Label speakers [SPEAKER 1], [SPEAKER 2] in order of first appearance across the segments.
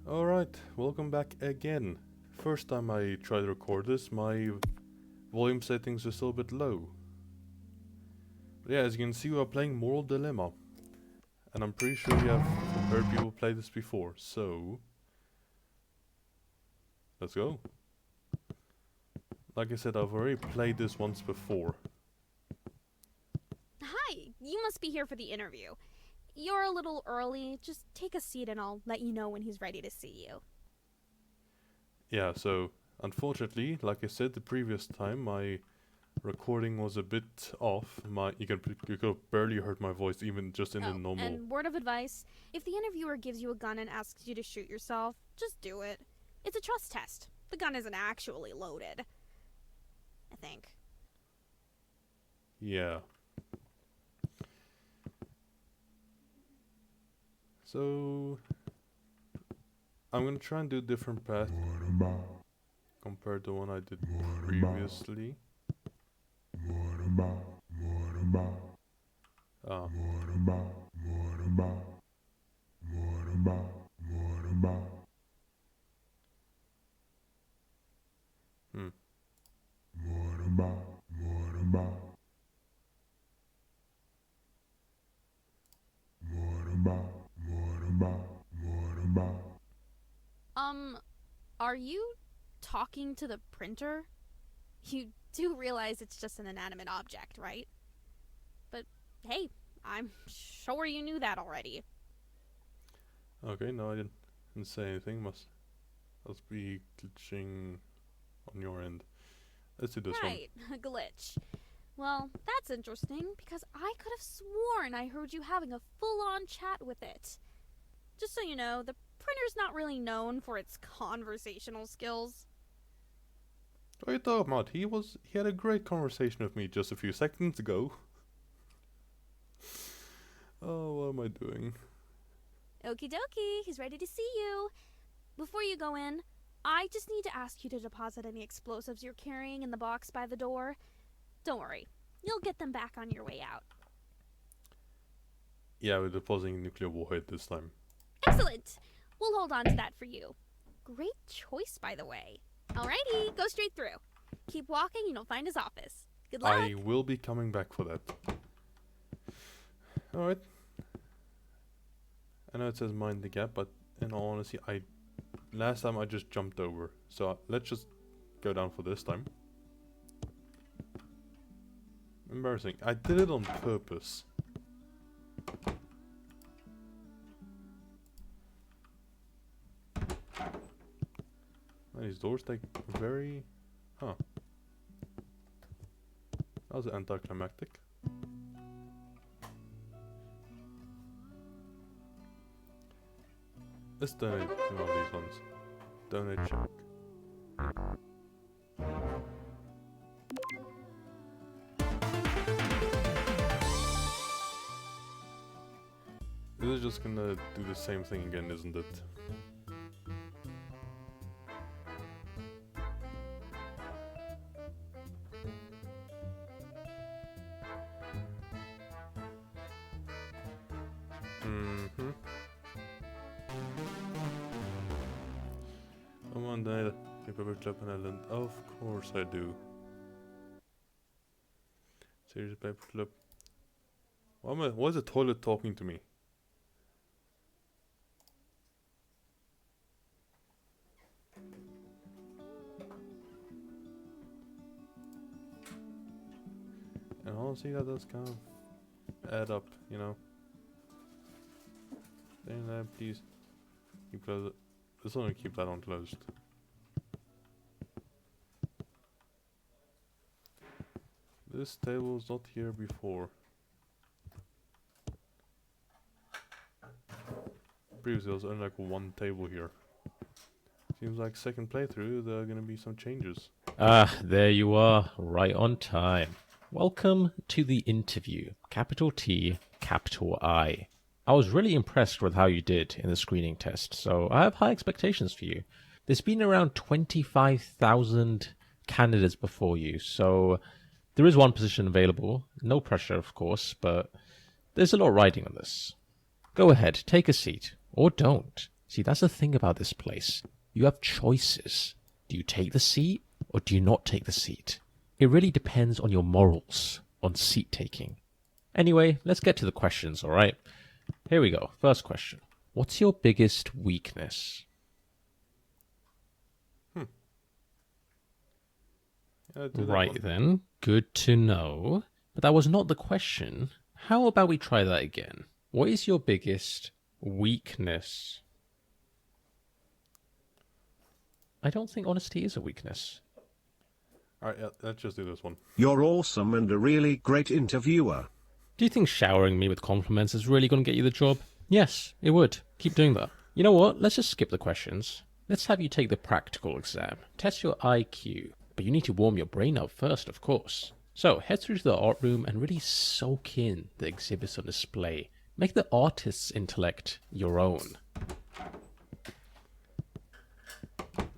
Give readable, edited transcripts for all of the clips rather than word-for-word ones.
[SPEAKER 1] Alright, welcome back again. First time I tried to record this, my volume settings are still a bit low. But yeah, as you can see, we are playing Moral Dilemma. And I'm pretty sure you have heard people play this before, so let's go. Like I said, I've already played this once before.
[SPEAKER 2] Hi, you must be here for the interview. You're a little early. Just take a seat and I'll let you know when he's ready to see you.
[SPEAKER 1] Yeah, so unfortunately, like I said the previous time, my recording was a bit off. You could have barely heard my voice even just in the normal.
[SPEAKER 2] And word of advice, if the interviewer gives you a gun and asks you to shoot yourself, just do it. It's a trust test. The gun isn't actually loaded. I think.
[SPEAKER 1] Yeah. So I'm gonna try and do a different path compared to the one I did previously. Hmm.
[SPEAKER 2] Are you talking to the printer? You do realize it's just an inanimate object, right? But hey, I'm sure you knew that already.
[SPEAKER 1] Okay, no, I didn't say anything. Must be glitching on your end. Let's do this one.
[SPEAKER 2] Right, a glitch. Well, that's interesting because I could have sworn I heard you having a full-on chat with it. Just so you know, the printer's not really known for its conversational skills.
[SPEAKER 1] What are you talking about? He had a great conversation with me just a few seconds ago. Oh, what am I doing?
[SPEAKER 2] Okie dokie, he's ready to see you. Before you go in, I just need to ask you to deposit any explosives you're carrying in the box by the door. Don't worry, you'll get them back on your way out.
[SPEAKER 1] Yeah, we're depositing a nuclear warhead this time.
[SPEAKER 2] Excellent! We'll hold on to that for you. Great choice, by the way. Alrighty, go straight through. Keep walking and you'll find his office. Good luck!
[SPEAKER 1] I will be coming back for that. Alright. I know it says mind the gap, but in all honesty, last time I just jumped over. So let's just go down for this time. Embarrassing. I did it on purpose. And these doors take very... Huh. That was anticlimactic. Let's donate one of these ones. Donate check. This is just gonna do the same thing again, isn't it? I want to paper club and island. Of course I do. Serious paper club. Why is the toilet talking to me? And honestly, that does kind of add up, you know. Stay there, please. Keep closed. Let's only keep that on closed. This table was not here before. Previously, there was only like one table here. Seems like second playthrough, there are gonna be some changes.
[SPEAKER 3] Ah, there you are, right on time. Welcome to the interview, capital T, capital I. I was really impressed with how you did in the screening test, so I have high expectations for you. There's been around 25,000 candidates before you, so there is one position available. No pressure, of course, but there's a lot riding on this. Go ahead, take a seat, or don't. See, that's the thing about this place. You have choices. Do you take the seat or do you not take the seat? It really depends on your morals, on seat taking. Anyway, let's get to the questions, alright? Here we go. First question. What's your biggest weakness? Right then. Good to know. But that was not the question. How about we try that again? What is your biggest weakness? I don't think honesty is a weakness.
[SPEAKER 1] Alright, yeah, let's just do this one.
[SPEAKER 4] You're awesome and a really great interviewer.
[SPEAKER 3] Do you think showering me with compliments is really going to get you the job? Yes, it would. Keep doing that. You know what? Let's just skip the questions. Let's have you take the practical exam. Test your IQ. But you need to warm your brain up first, of course. So, head through to the art room and really soak in the exhibits on display. Make the artist's intellect your own.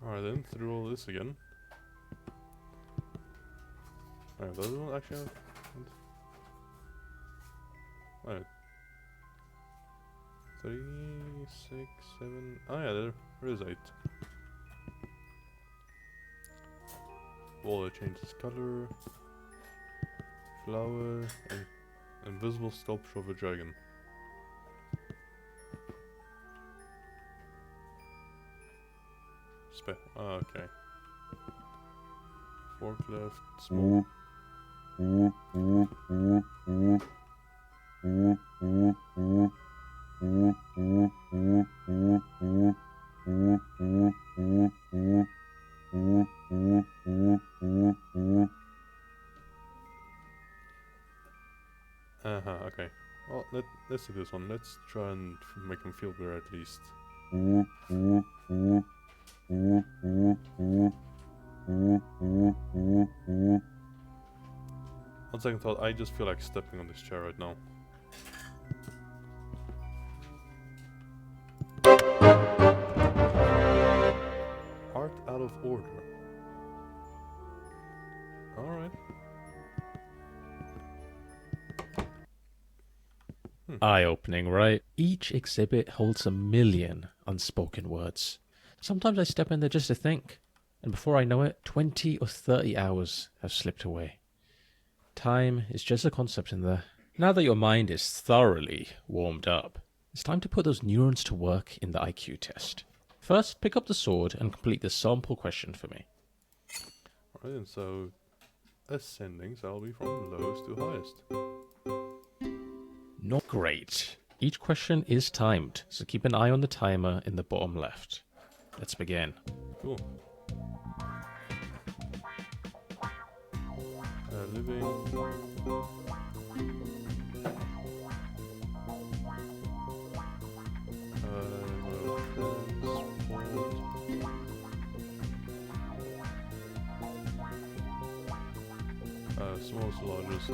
[SPEAKER 1] Alright then, through all this again. Alright, does one actually have... Alright. 3, 6, 7... Oh yeah, there is 8. Wall that changes color. Flower. And invisible sculpture of a dragon. Okay. Forklift, small. Okay. Well, let's do this one. Let's try and make him feel better at least. On second thought, I just feel like stepping on this chair right now. Art out of order. Alright.
[SPEAKER 3] Eye-opening, right? Each exhibit holds a million unspoken words. Sometimes I step in there just to think, and before I know it, 20 or 30 hours have slipped away. Time is just a concept in there. Now that your mind is thoroughly warmed up, it's time to put those neurons to work in the IQ test. First, pick up the sword and complete the sample question for me.
[SPEAKER 1] Alright, and so ascending, so I'll be from lowest to highest.
[SPEAKER 3] Not great. Each question is timed, so keep an eye on the timer in the bottom left. Let's begin.
[SPEAKER 1] Cool. Living. Smallest, largest.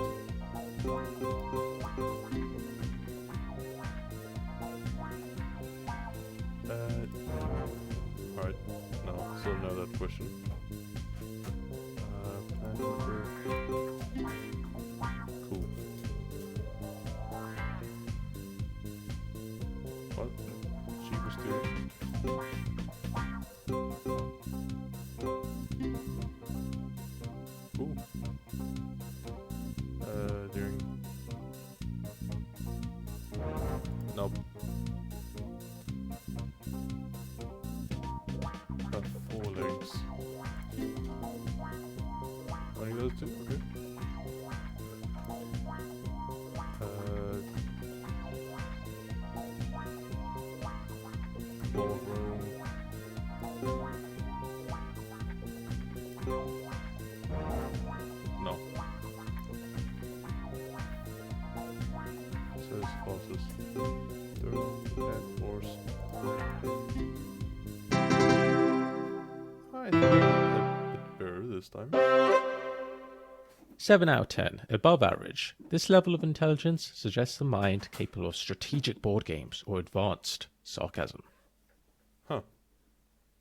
[SPEAKER 1] Alright, no, still know that question. Passenger. Cool. What? Cheapest tier. Cool. During. Nope. Got 4 legs. Only those 2? Okay. Ballroom. No. Says closest. Turn, force. I think I'm a bit better this time.
[SPEAKER 3] 7 out of 10, above average. This level of intelligence suggests a mind capable of strategic board games or advanced sarcasm.
[SPEAKER 1] Huh.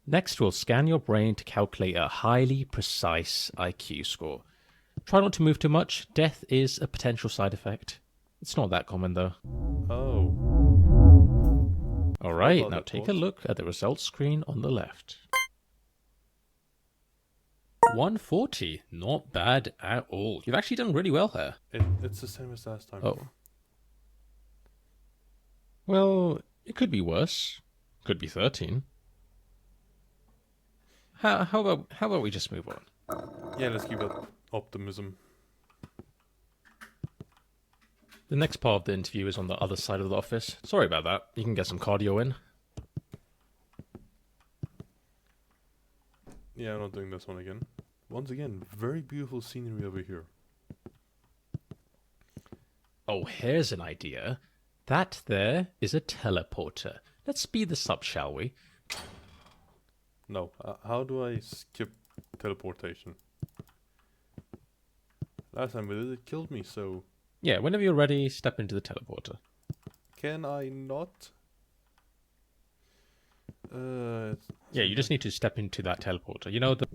[SPEAKER 3] Next, we'll scan your brain to calculate a highly precise IQ score. Try not to move too much. Death is a potential side effect. It's not that common though.
[SPEAKER 1] Oh.
[SPEAKER 3] Alright,
[SPEAKER 1] Well,
[SPEAKER 3] now
[SPEAKER 1] that
[SPEAKER 3] take a
[SPEAKER 1] was-
[SPEAKER 3] look at the results screen on the left. 140. Not bad at all. You've actually done really well here.
[SPEAKER 1] It's the same as last time.
[SPEAKER 3] Oh. Well, it could be worse. Could be 13. How about we just move on?
[SPEAKER 1] Yeah, let's keep up optimism.
[SPEAKER 3] The next part of the interview is on the other side of the office. Sorry about that. You can get some cardio in.
[SPEAKER 1] Yeah, I'm not doing this one again. Once again, very beautiful scenery over here.
[SPEAKER 3] Oh, here's an idea. That there is a teleporter. Let's speed this up, shall we?
[SPEAKER 1] No, how do I skip teleportation? Last time we did it killed me, so
[SPEAKER 3] Yeah, whenever you're ready, step into the teleporter.
[SPEAKER 1] can I not?
[SPEAKER 3] Yeah, you just need to step into that teleporter. You know, the...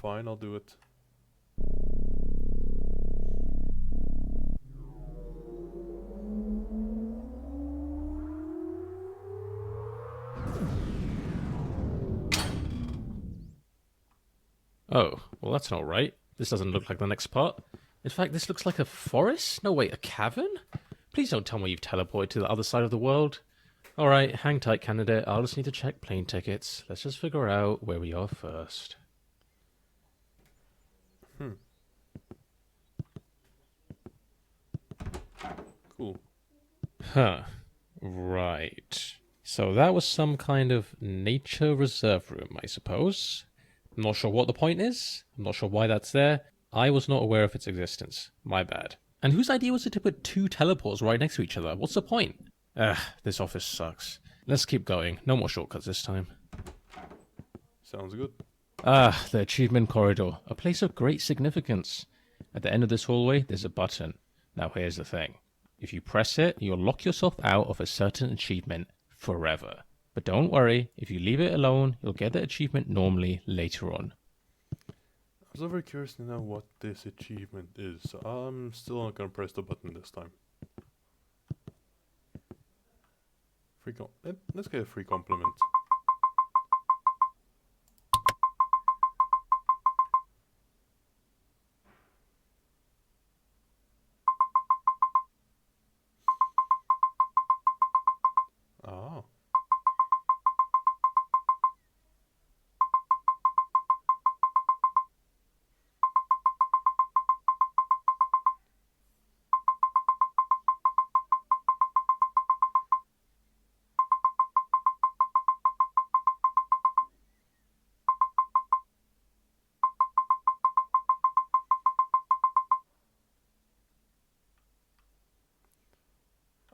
[SPEAKER 1] Fine, I'll do it.
[SPEAKER 3] Oh, well that's not right. This doesn't look like the next part. In fact, this looks like a forest? No, wait, a cavern? Please don't tell me you've teleported to the other side of the world. Alright, hang tight, candidate. I'll just need to check plane tickets. Let's just figure out where we are first.
[SPEAKER 1] Cool.
[SPEAKER 3] Huh. Right. So that was some kind of nature reserve room, I suppose. I'm not sure what the point is. I'm not sure why that's there. I was not aware of its existence. My bad. And whose idea was it to put two teleports right next to each other? What's the point? This office sucks. Let's keep going. No more shortcuts this time.
[SPEAKER 1] Sounds good.
[SPEAKER 3] Ah, the achievement corridor. A place of great significance. At the end of this hallway, there's a button. Now here's the thing. If you press it, you'll lock yourself out of a certain achievement forever. But don't worry, if you leave it alone, you'll get the achievement normally later on.
[SPEAKER 1] I'm so very curious to know what this achievement is, so I'm still not gonna press the button this time. Let's get a free compliment. Ah.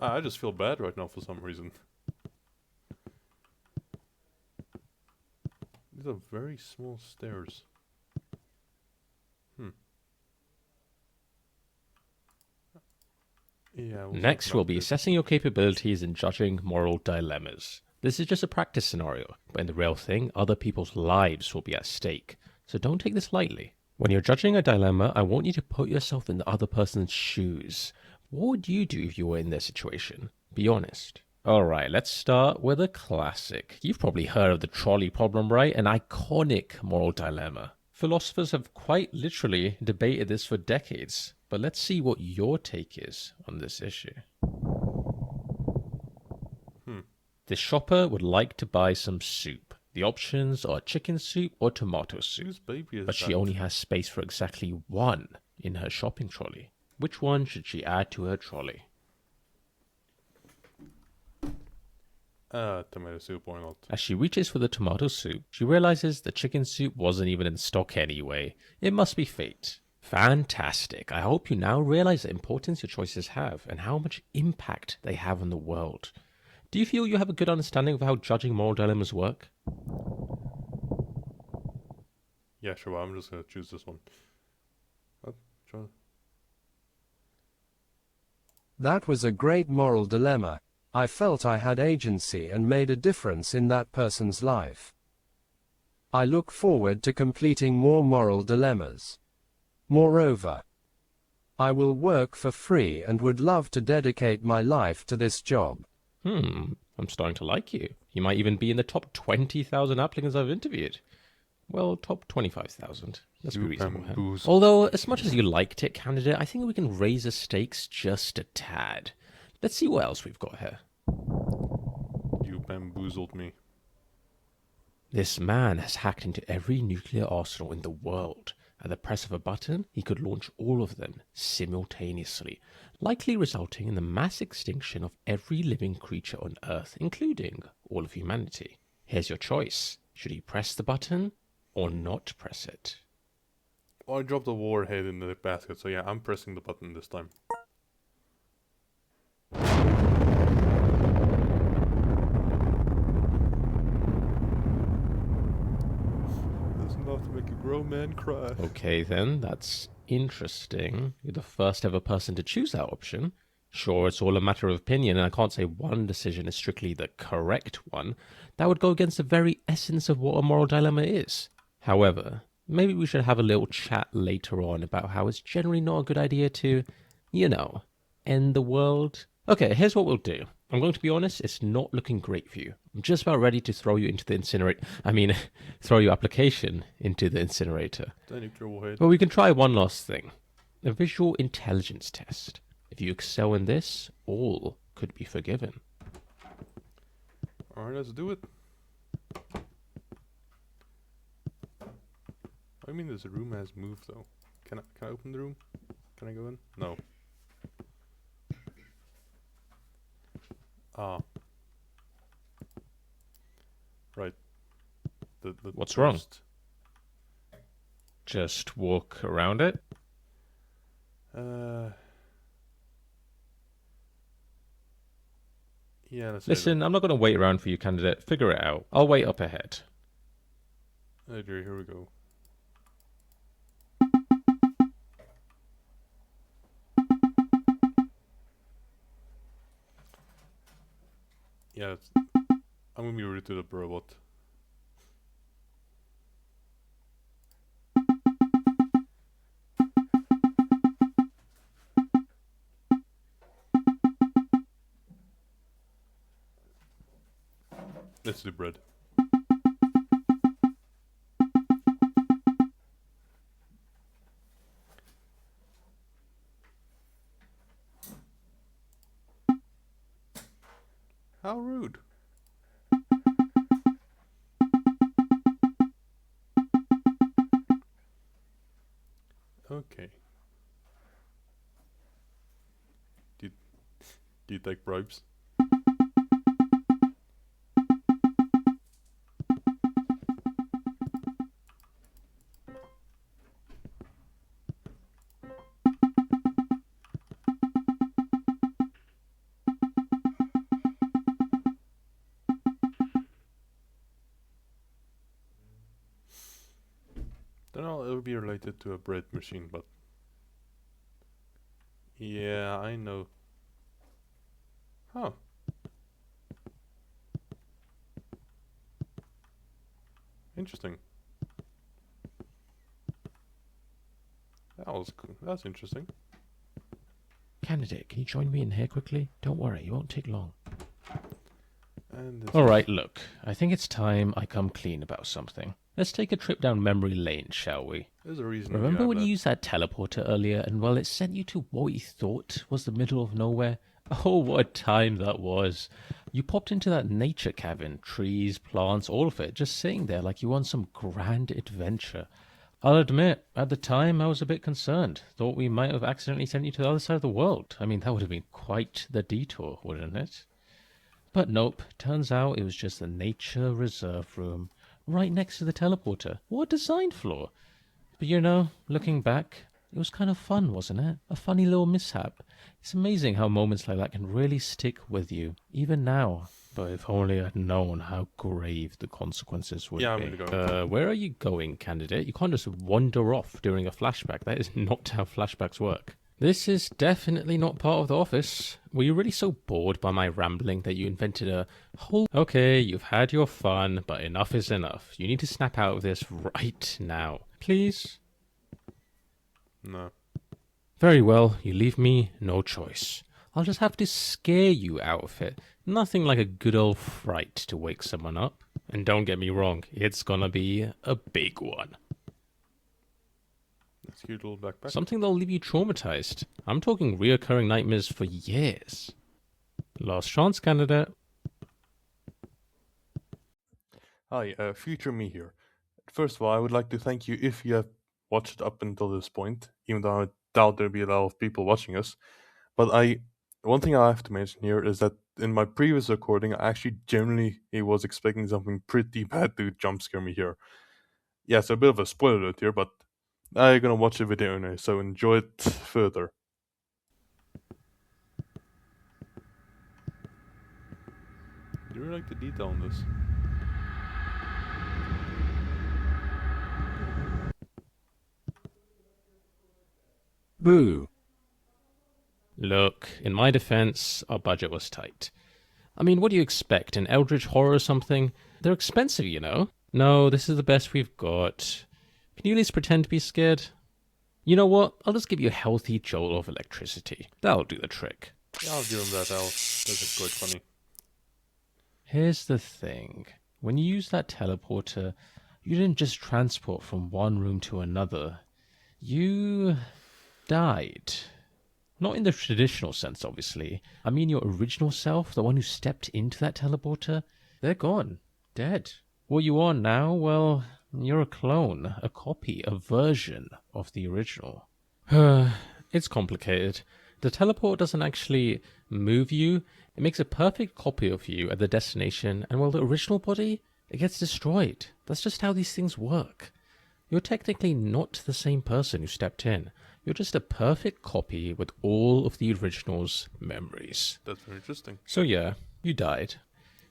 [SPEAKER 1] I just feel bad right now for some reason. These are very small stairs. Yeah.
[SPEAKER 3] Next, we'll be assessing your capabilities in judging moral dilemmas. This is just a practice scenario, but in the real thing, other people's lives will be at stake. So don't take this lightly. When you're judging a dilemma, I want you to put yourself in the other person's shoes. What would you do if you were in their situation? Be honest. Alright, let's start with a classic. You've probably heard of the trolley problem, right? An iconic moral dilemma. Philosophers have quite literally debated this for decades. But let's see what your take is on this issue. The shopper would like to buy some soup. The options are chicken soup or tomato soup.
[SPEAKER 1] Whose baby is
[SPEAKER 3] But she only has space for exactly one in her shopping trolley. Which one should she add to her trolley?
[SPEAKER 1] Tomato soup, why not?
[SPEAKER 3] As she reaches for the tomato soup, she realizes the chicken soup wasn't even in stock anyway. It must be fate. Fantastic. I hope you now realize the importance your choices have and how much impact they have on the world. Do you feel you have a good understanding of how judging moral dilemmas work?
[SPEAKER 1] Yeah, sure, I'm just gonna choose this one. Try.
[SPEAKER 5] That was a great moral dilemma. I felt I had agency and made a difference in that person's life. I look forward to completing more moral dilemmas. Moreover, I will work for free and would love to dedicate my life to this job.
[SPEAKER 3] I'm starting to like you. You might even be in the top 20,000 applicants I've interviewed. Well, top 25,000. Let's be
[SPEAKER 1] You
[SPEAKER 3] reasonable here.
[SPEAKER 1] bamboozled
[SPEAKER 3] Although,
[SPEAKER 1] me.
[SPEAKER 3] as much as you liked it, candidate, I think we can raise the stakes just a tad. Let's see what else we've got here.
[SPEAKER 1] You bamboozled me.
[SPEAKER 3] This man has hacked into every nuclear arsenal in the world. At the press of a button, he could launch all of them simultaneously, likely resulting in the mass extinction of every living creature on Earth, including all of humanity. Here's your choice. Should he press the button or not press it?
[SPEAKER 1] Well, I dropped a warhead in the basket, so yeah, I'm pressing the button this time. That's enough to make a grown man cry.
[SPEAKER 3] Okay then, that's interesting. You're the first ever person to choose that option. Sure, it's all a matter of opinion, and I can't say one decision is strictly the correct one. That would go against the very essence of what a moral dilemma is. However, maybe we should have a little chat later on about how it's generally not a good idea to, you know, end the world. Okay, here's what we'll do. I'm going to be honest, it's not looking great for you. I'm just about ready to throw you into the incinerator. Throw your application into the incinerator.
[SPEAKER 1] The nuclear warhead.
[SPEAKER 3] But we can try one last thing. A visual intelligence test. If you excel in this, all could be forgiven.
[SPEAKER 1] Alright, let's do it. I mean, this room has moved though. Can I open the room? Can I go in? No. Ah. Right. The
[SPEAKER 3] What's wrong?
[SPEAKER 1] first-
[SPEAKER 3] Just walk around it.
[SPEAKER 1] Yeah, let's say
[SPEAKER 3] Listen, I'm not going to wait around for you, candidate. Figure it out. I'll wait up ahead.
[SPEAKER 1] that. Oh dear, here we go. Yeah, I'm gonna be rude to the robot. Let's do bread. How rude. Okay. Do you take bribes? Don't know, it'll be related to a bread machine, but yeah, I know. Huh. Interesting. That was cool. That's interesting.
[SPEAKER 3] Candidate, can you join me in here quickly? Don't worry, it won't take long.
[SPEAKER 1] And this
[SPEAKER 3] Alright, look. I think it's time I come clean about something. Let's take a trip down memory lane, shall we?
[SPEAKER 1] there's a reason.
[SPEAKER 3] Remember
[SPEAKER 1] have
[SPEAKER 3] when you
[SPEAKER 1] that.
[SPEAKER 3] used that teleporter earlier and, well, it sent you to what you thought was the middle of nowhere? Oh, what a time that was. You popped into that nature cabin, trees, plants, all of it, just sitting there like you were on some grand adventure. I'll admit, at the time I was a bit concerned. Thought we might have accidentally sent you to the other side of the world. I mean, that would have been quite the detour, wouldn't it? But nope, turns out it was just the nature reserve room, right next to the teleporter. What a design flaw. But you know, looking back, it was kind of fun, wasn't it? A funny little mishap. It's amazing how moments like that can really stick with you, even now. But if only I'd known how grave the consequences would
[SPEAKER 1] Yeah, I'm
[SPEAKER 3] be.
[SPEAKER 1] gonna go.
[SPEAKER 3] Where are you going, candidate? You can't just wander off during a flashback. That is not how flashbacks work. This is definitely not part of the office. Were you really so bored by my rambling that you invented a whole... Okay, you've had your fun, but enough is enough. You need to snap out of this right now. Please?
[SPEAKER 1] No.
[SPEAKER 3] Very well, you leave me no choice. I'll just have to scare you out of it. Nothing like a good old fright to wake someone up. And don't get me wrong, it's gonna be a big one.
[SPEAKER 1] That's a cute little backpack.
[SPEAKER 3] Something that'll leave you traumatized. I'm talking reoccurring nightmares for years. Last chance, candidate.
[SPEAKER 1] Hi, future me here. First of all, I would like to thank you if you have watched up until this point, even though I doubt there'll be a lot of people watching us. But one thing I have to mention here is that in my previous recording, I actually generally was expecting something pretty bad to jump scare me here. Yeah, so a bit of a spoiler alert here, but I'm gonna watch the video anyway, so enjoy it further. Do you really like the detail on this?
[SPEAKER 5] Boo.
[SPEAKER 3] Look, in my defense, our budget was tight. I mean, what do you expect? An eldritch horror or something? They're expensive, you know? No, this is the best we've got. Can you at least pretend to be scared? You know what? I'll just give you a healthy jolt of electricity. That'll do the trick.
[SPEAKER 1] Yeah, I'll give him that, Al. That's quite funny.
[SPEAKER 3] Here's the thing. When you use that teleporter, you didn't just transport from one room to another. You died. Not in the traditional sense, obviously. I mean your original self, the one who stepped into that teleporter, they're gone. Dead. What you are now, well, you're a clone, a copy, a version of the original. It's complicated. The teleport doesn't actually move you. It makes a perfect copy of you at the destination, and while the original body, it gets destroyed. That's just how these things work. You're technically not the same person who stepped in. You're just a perfect copy with all of the original's memories.
[SPEAKER 1] That's very interesting.
[SPEAKER 3] So yeah, you died.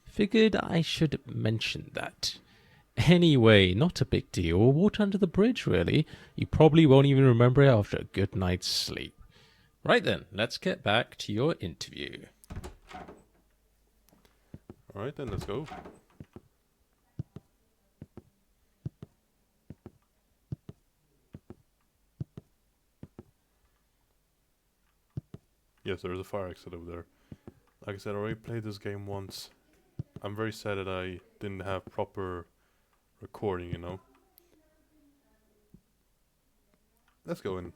[SPEAKER 3] Figured I should mention that. Anyway, not a big deal. Water under the bridge, really. You probably won't even remember it after a good night's sleep. Right then, let's get back to your interview.
[SPEAKER 1] Alright then, let's go. Yes, there's a fire exit over there. Like I said, I already played this game once. I'm very sad that I didn't have proper recording, you know. Let's go in.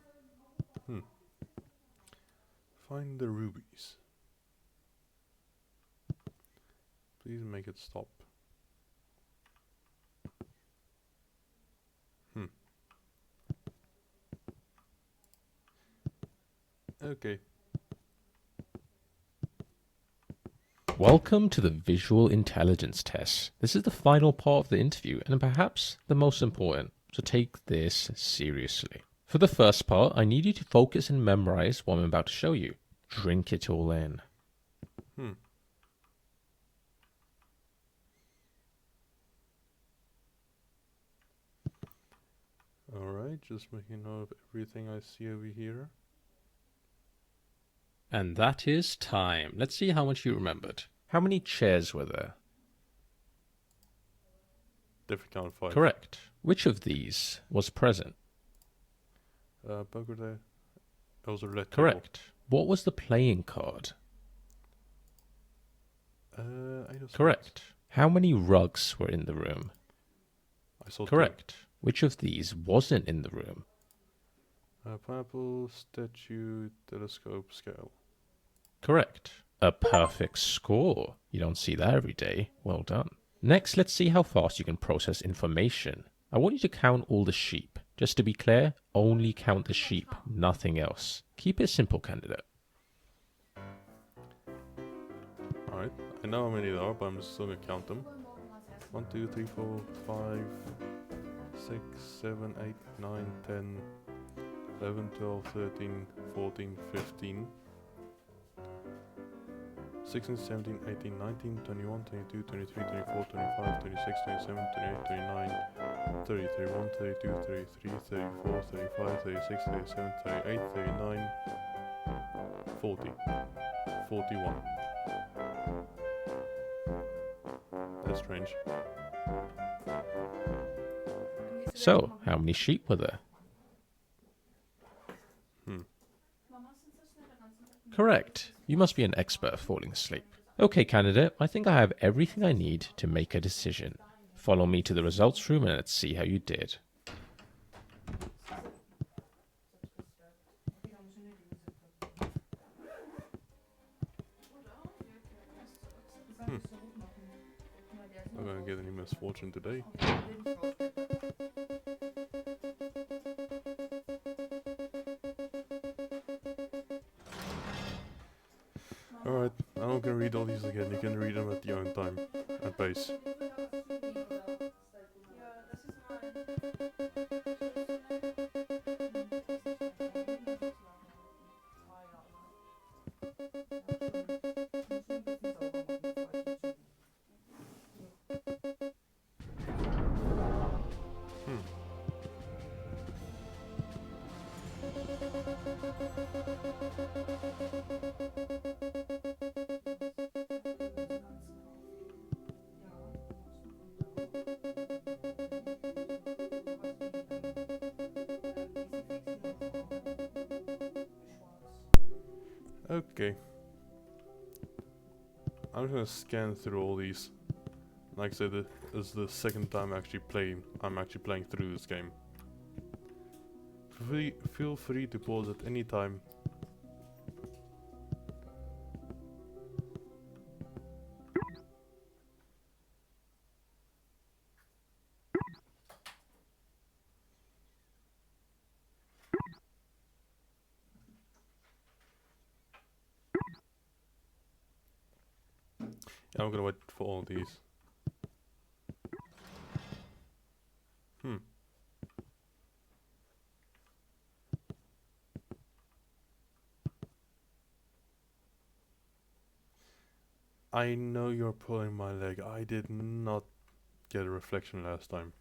[SPEAKER 1] Find the rubies. Please make it stop. Okay.
[SPEAKER 3] Welcome to the visual intelligence test. This is the final part of the interview and perhaps the most important, so take this seriously. For the first part, I need you to focus and memorize what I'm about to show you. Drink it all in.
[SPEAKER 1] Alright, just making note of everything I see over here.
[SPEAKER 3] And that is time. Let's see how much you remembered. How many chairs were there?
[SPEAKER 1] Different count of 5.
[SPEAKER 3] Correct. Which of these was present?
[SPEAKER 1] Poker there. Those are red.
[SPEAKER 3] Correct. What was the playing card? Correct. How many rugs were in the room?
[SPEAKER 1] I saw
[SPEAKER 3] Correct. Which of these wasn't in the room?
[SPEAKER 1] Pineapple, statue, telescope, scale.
[SPEAKER 3] Correct. A perfect score. You don't see that every day. Well done. Next, let's see how fast you can process information. I want you to count all the sheep. Just to be clear, only count the sheep, nothing else. Keep it simple, candidate.
[SPEAKER 1] Alright, I know how many there are, but I'm just still gonna count them. 1, 2, 3, 4, 5, 6, 7, 8, 9, 10, 11, 12, 13, 14, 15, 16, 17, 18, 19, 21, 22, 23, 24, 25, 26, 27, 28, 29, 30, 31, 32, 33, 34, 35, 36, 37, 38, 39, 40, 41. That's strange.
[SPEAKER 3] So, how many sheep were there? Correct. You must be an expert at falling asleep. Okay, candidate, I think I have everything I need to make a decision. Follow me to the results room and let's see how you did.
[SPEAKER 1] I'm gonna get any misfortune today. Alright, I'm not gonna read all these again. You can read them at your own time and pace. Okay. I'm just gonna scan through all these. Like I said, this is the second time I'm actually playing through this game. Feel free to pause at any time. I'm gonna wait for all these. I know you're pulling my leg. I did not get a reflection last time.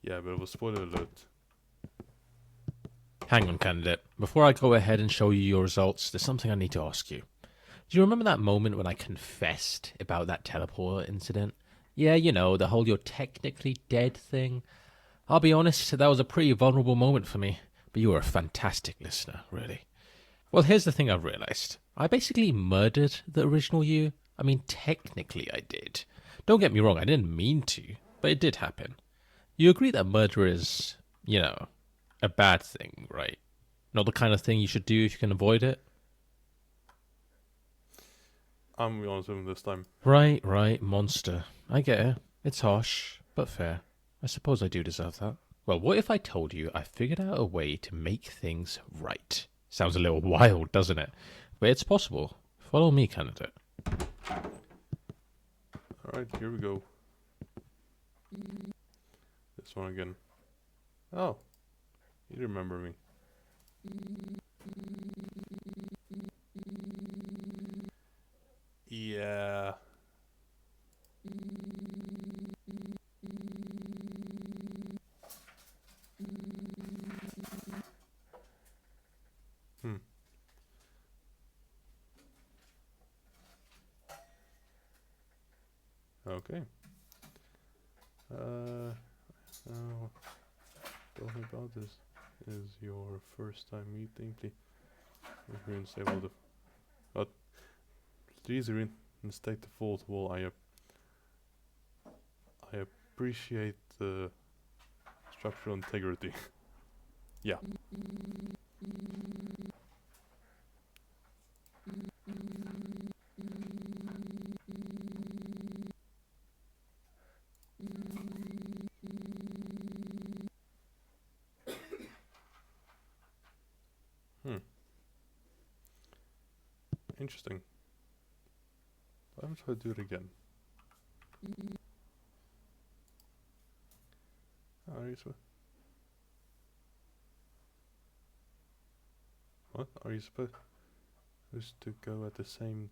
[SPEAKER 1] Yeah, but it was spoiler alert.
[SPEAKER 3] Hang on, candidate. Before I go ahead and show you your results, there's something I need to ask you. Do you remember that moment when I confessed about that teleporter incident? Yeah, you know, the whole you're technically dead thing. I'll be honest, that was a pretty vulnerable moment for me, but you were a fantastic listener, really. Well, here's the thing I've realized. I basically murdered the original you. I mean, technically I did. Don't get me wrong, I didn't mean to, but it did happen. You agree that murder is, you know, a bad thing, right? Not the kind of thing you should do if you can avoid it?
[SPEAKER 1] I'm gonna be honest with him this time.
[SPEAKER 3] Right, monster. I get it. It's harsh, but fair. I suppose I do deserve that. Well, what if I told you I figured out a way to make things right? Sounds a little wild, doesn't it? But it's possible. Follow me, candidate.
[SPEAKER 1] Alright, here we go. This one again. Oh, you remember me. Yeah. Okay. Now, talking about this is your first time meeting, please reinstate the. But please reinstate the fault wall. I appreciate the structural integrity. Yeah. Interesting. I'm trying to do it again. Are you What? Are you supposed to go at the same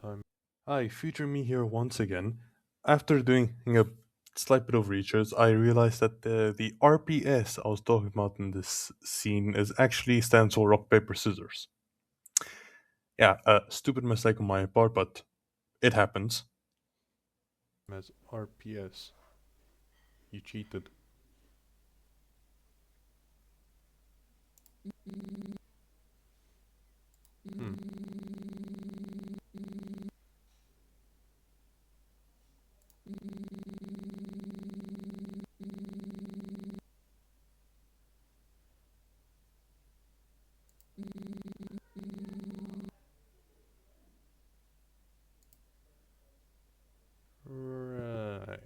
[SPEAKER 1] time? Hi, future me here once again. After doing a slight bit of research, I realized that the RPS I was talking about in this scene is actually stands for rock, paper, scissors. Yeah, a stupid mistake on my part, but it happens. As RPS. You cheated. Hmm. Right.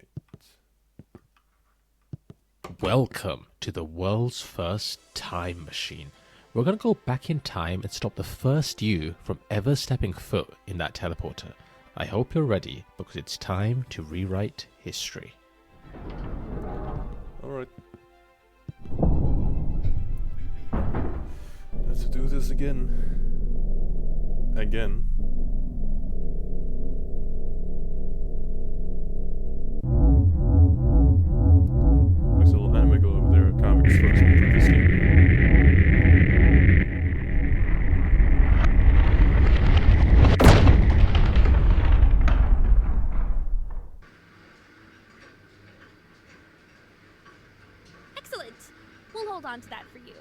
[SPEAKER 3] Welcome to the world's first time machine. We're going to go back in time and stop the first you from ever stepping foot in that teleporter. I hope you're ready, because it's time to rewrite history.
[SPEAKER 1] Alright. Let's do this again. Again. Looks a little anime girl over there, kind of exposed me to this game.
[SPEAKER 2] Excellent! We'll hold on to that for you.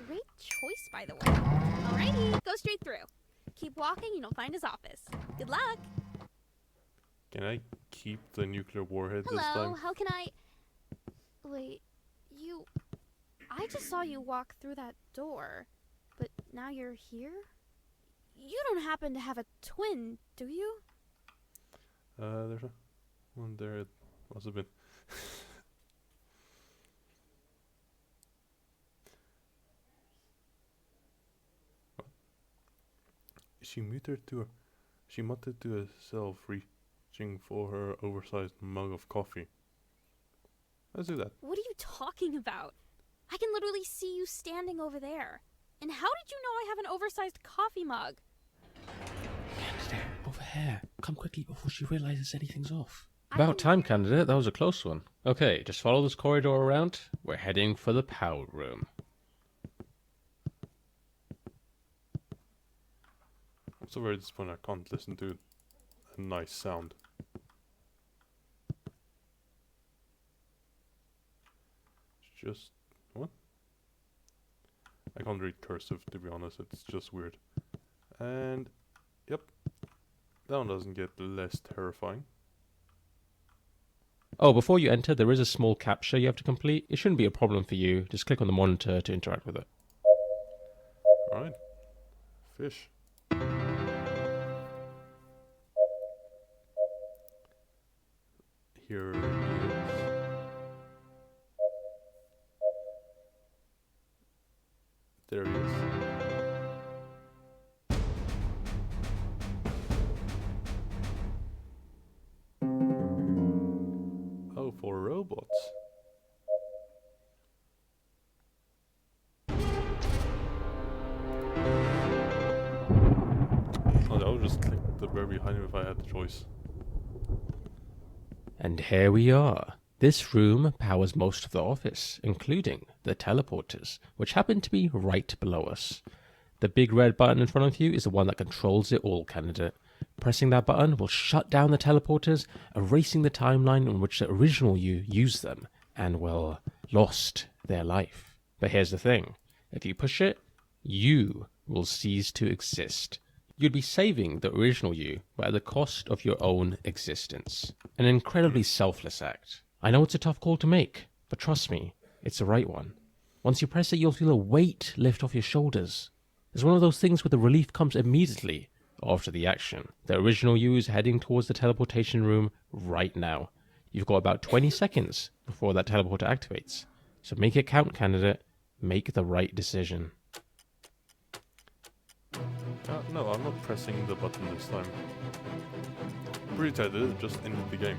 [SPEAKER 2] Great choice, by the way. Alrighty, go straight through. Keep walking and you'll find his office. Good luck!
[SPEAKER 1] Can I keep the nuclear warhead this
[SPEAKER 2] Hello,
[SPEAKER 1] time?
[SPEAKER 2] how can I... Wait, you... I just saw you walk through that door, but now you're here? You don't happen to have a twin, do you?
[SPEAKER 1] There's a one there. It must have been. What? She muttered to herself, reaching for her oversized mug of coffee. Let's do that.
[SPEAKER 2] What are you talking about? I can literally see you standing over there. And how did you know I have an oversized coffee mug?
[SPEAKER 3] Candidate, over here. Come quickly before she realizes anything's off.
[SPEAKER 2] I
[SPEAKER 3] About
[SPEAKER 2] can-
[SPEAKER 3] time, candidate. That was a close one. Okay, just follow this corridor around. We're heading for the power room.
[SPEAKER 1] I'm so very disappointed I can't listen to a nice sound. Just what? I can't read cursive, to be honest. It's just weird. And yep, that one doesn't get less terrifying.
[SPEAKER 3] Oh, before you enter, there is a small captcha you have to complete. It shouldn't be a problem for you. Just click on the monitor to interact with it.
[SPEAKER 1] Alright. Fish. Here he is. There he is. Oh, for robots. Oh, I would just click the bear behind him if I had the choice.
[SPEAKER 3] And here we are. This room powers most of the office, including the teleporters, which happen to be right below us. The big red button in front of you is the one that controls it all, candidate. Pressing that button will shut down the teleporters, erasing the timeline in which the original you used them and, well, lost their life. But here's the thing. If you push it, you will cease to exist. You'd be saving the original you, but at the cost of your own existence. An incredibly selfless act. I know it's a tough call to make, but trust me, it's the right one. Once you press it, you'll feel a weight lift off your shoulders. It's one of those things where the relief comes immediately after the action. The original you is heading towards the teleportation room right now. You've got about 20 seconds before that teleporter activates. So make it count, candidate. Make the right decision.
[SPEAKER 1] No, I'm not pressing the button this time. Pretty tight, it is just in the game.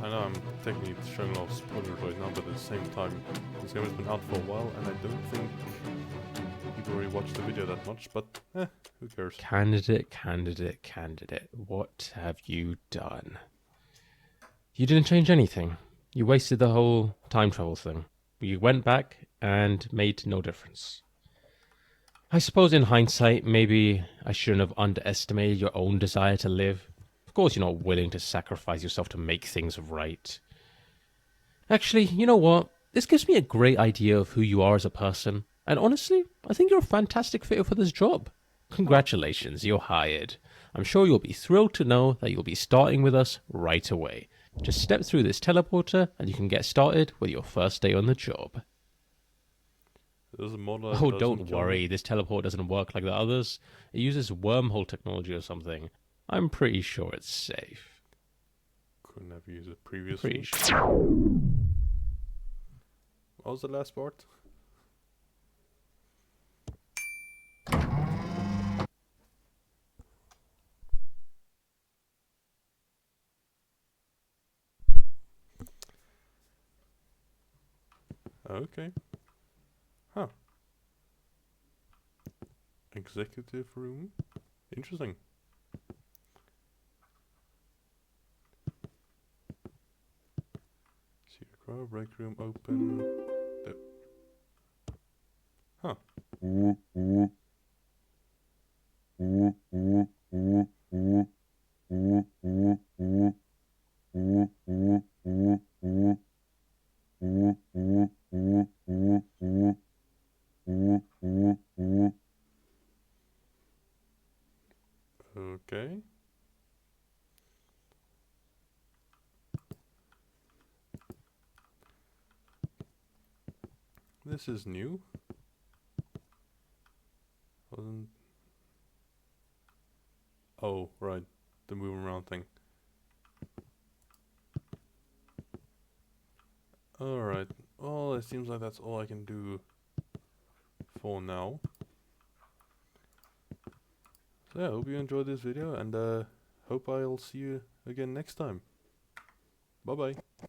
[SPEAKER 1] I know I'm technically showing a lot of spoilers right now, but at the same time, this game has been out for a while, and I don't think people really watch the video that much, but who cares?
[SPEAKER 3] Candidate, candidate, candidate. What have you done? You didn't change anything. You wasted the whole time travel thing. You went back and made no difference. I suppose in hindsight, maybe I shouldn't have underestimated your own desire to live. Of course, you're not willing to sacrifice yourself to make things right. Actually, you know what? This gives me a great idea of who you are as a person, and honestly, I think you're a fantastic fit for this job. Congratulations, you're hired. I'm sure you'll be thrilled to know that you'll be starting with us right away. Just step through this teleporter and you can get started with your first day on the job.
[SPEAKER 1] There's a mod that
[SPEAKER 3] Oh,
[SPEAKER 1] doesn't
[SPEAKER 3] don't
[SPEAKER 1] kill
[SPEAKER 3] worry,
[SPEAKER 1] me.
[SPEAKER 3] this teleport doesn't work like the others. It uses wormhole technology or something. I'm pretty sure it's safe.
[SPEAKER 1] Couldn't have used it previously.
[SPEAKER 3] Pretty sure.
[SPEAKER 1] What was the last part? Okay. Huh. Executive room. Interesting. Secret crowd, break room open. Huh. Okay. This is new. Wasn't... Oh, right. The moving around thing. Alright. Well, it seems like that's all I can do for now. So yeah, I hope you enjoyed this video, and hope I'll see you again next time. Bye bye.